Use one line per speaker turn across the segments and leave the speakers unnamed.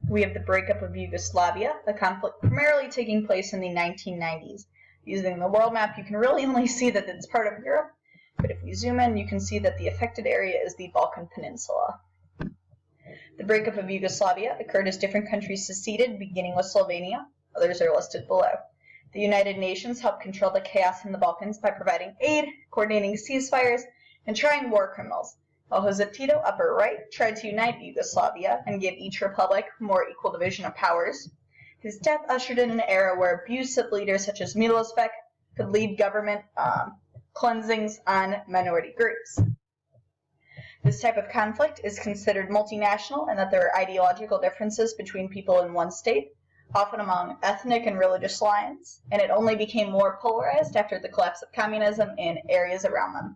We have the breakup of Yugoslavia, a conflict primarily taking place in the 1990s. Using the world map, you can really only see that it's part of Europe, but if we zoom in, you can see that the affected area is the Balkan Peninsula. The breakup of Yugoslavia occurred as different countries seceded, beginning with Slovenia. Others are listed below. The United Nations helped control the chaos in the Balkans by providing aid, coordinating ceasefires, and trying war criminals, while Jose Tito, upper right, tried to unite Yugoslavia and give each republic more equal division of powers. His death ushered in an era where abusive leaders such as Milosevic could lead government cleansings on minority groups. This type of conflict is considered multinational in that there are ideological differences between people in one state, often among ethnic and religious lines, and it only became more polarized after the collapse of communism in areas around them.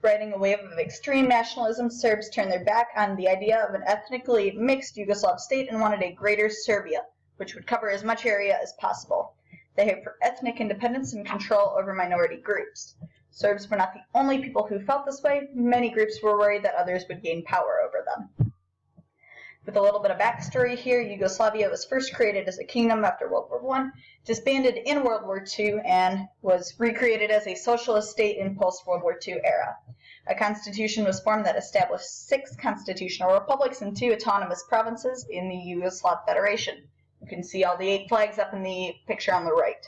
Riding a wave of extreme nationalism, Serbs turned their back on the idea of an ethnically mixed Yugoslav state and wanted a greater Serbia, which would cover as much area as possible. They hoped for ethnic independence and control over minority groups. Serbs were not the only people who felt this way. Many groups were worried that others would gain power over them. With a little bit of backstory here, Yugoslavia was first created as a kingdom after World War I, disbanded in World War II, and was recreated as a socialist state in post-World War II era. A constitution was formed that established 6 constitutional republics and 2 autonomous provinces in the Yugoslav Federation. You can see all the 8 flags up in the picture on the right.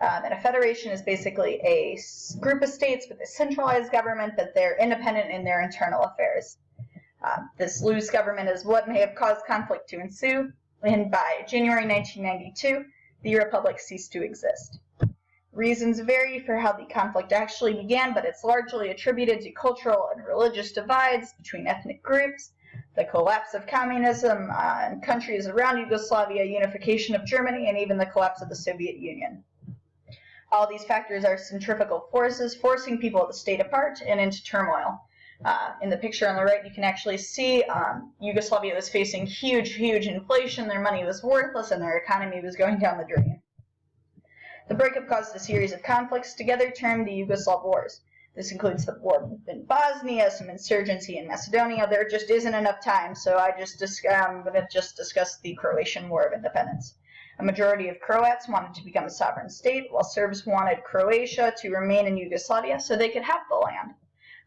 And a federation is basically a group of states with a centralized government, but they're independent in their internal affairs. This loose government is what may have caused conflict to ensue, and by January 1992, the republic ceased to exist. Reasons vary for how the conflict actually began, but it's largely attributed to cultural and religious divides between ethnic groups, the collapse of communism in countries around Yugoslavia, unification of Germany, and even the collapse of the Soviet Union. All these factors are centrifugal forces forcing people to stay apart and into turmoil. In the picture on the right, you can actually see Yugoslavia was facing huge inflation, their money was worthless, and their economy was going down the drain. The breakup caused a series of conflicts, together termed the Yugoslav Wars. This includes the war in Bosnia, some insurgency in Macedonia. There just isn't enough time, so I'm going to just discuss the Croatian War of Independence. A majority of Croats wanted to become a sovereign state, while Serbs wanted Croatia to remain in Yugoslavia so they could have the land.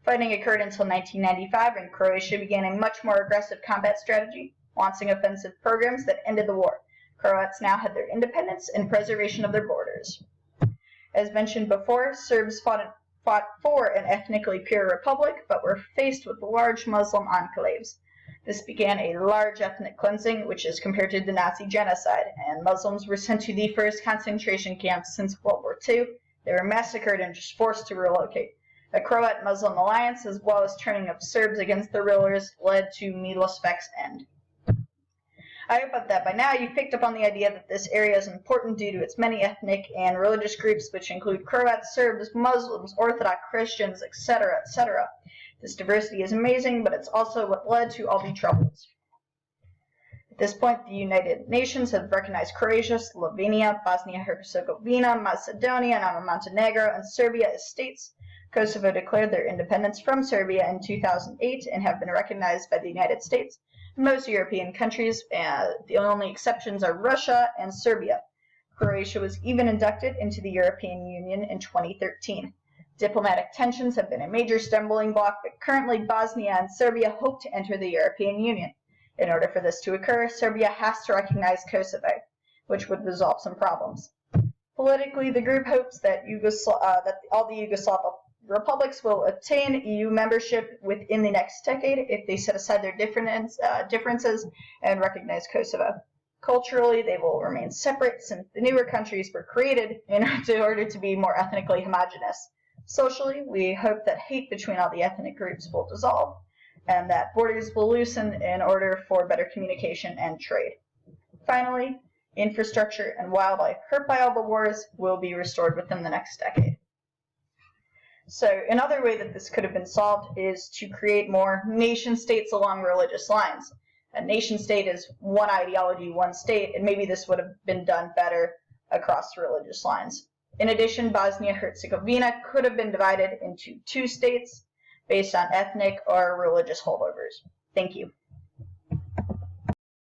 Fighting occurred until 1995, and Croatia began a much more aggressive combat strategy, launching offensive programs that ended the war. Croats now had their independence and preservation of their borders. As mentioned before, Serbs fought for an ethnically pure republic, but were faced with large Muslim enclaves. This began a large ethnic cleansing, which is compared to the Nazi genocide, and Muslims were sent to the first concentration camps since World War II. They were massacred and just forced to relocate. A Croat-Muslim alliance, as well as turning of Serbs against the rulers, led to Milosevic's end. I hope that by now you've picked up on the idea that this area is important due to its many ethnic and religious groups, which include Croats, Serbs, Muslims, Orthodox Christians, etc., etc. This diversity is amazing, but it's also what led to all the troubles. At this point, the United Nations have recognized Croatia, Slovenia, Bosnia-Herzegovina, Macedonia, and Montenegro, and Serbia as states. Kosovo declared their independence from Serbia in 2008 and have been recognized by the United States. Most European countries, the only exceptions are Russia and Serbia. Croatia was even inducted into the European Union in 2013. Diplomatic tensions have been a major stumbling block, but currently Bosnia and Serbia hope to enter the European Union. In order for this to occur, Serbia has to recognize Kosovo, which would resolve some problems. Politically, the group hopes that all the Yugoslav republics will attain EU membership within the next decade if they set aside their differences and recognize Kosovo. Culturally, they will remain separate since the newer countries were created in order to be more ethnically homogeneous. Socially, we hope that hate between all the ethnic groups will dissolve and that borders will loosen in order for better communication and trade. Finally, infrastructure and wildlife hurt by all the wars will be restored within the next decade. So another way that this could have been solved is to create more nation-states along religious lines. A nation-state is one ideology, one state, and maybe this would have been done better across religious lines. In addition, Bosnia-Herzegovina could have been divided into 2 states based on ethnic or religious holdovers. Thank you.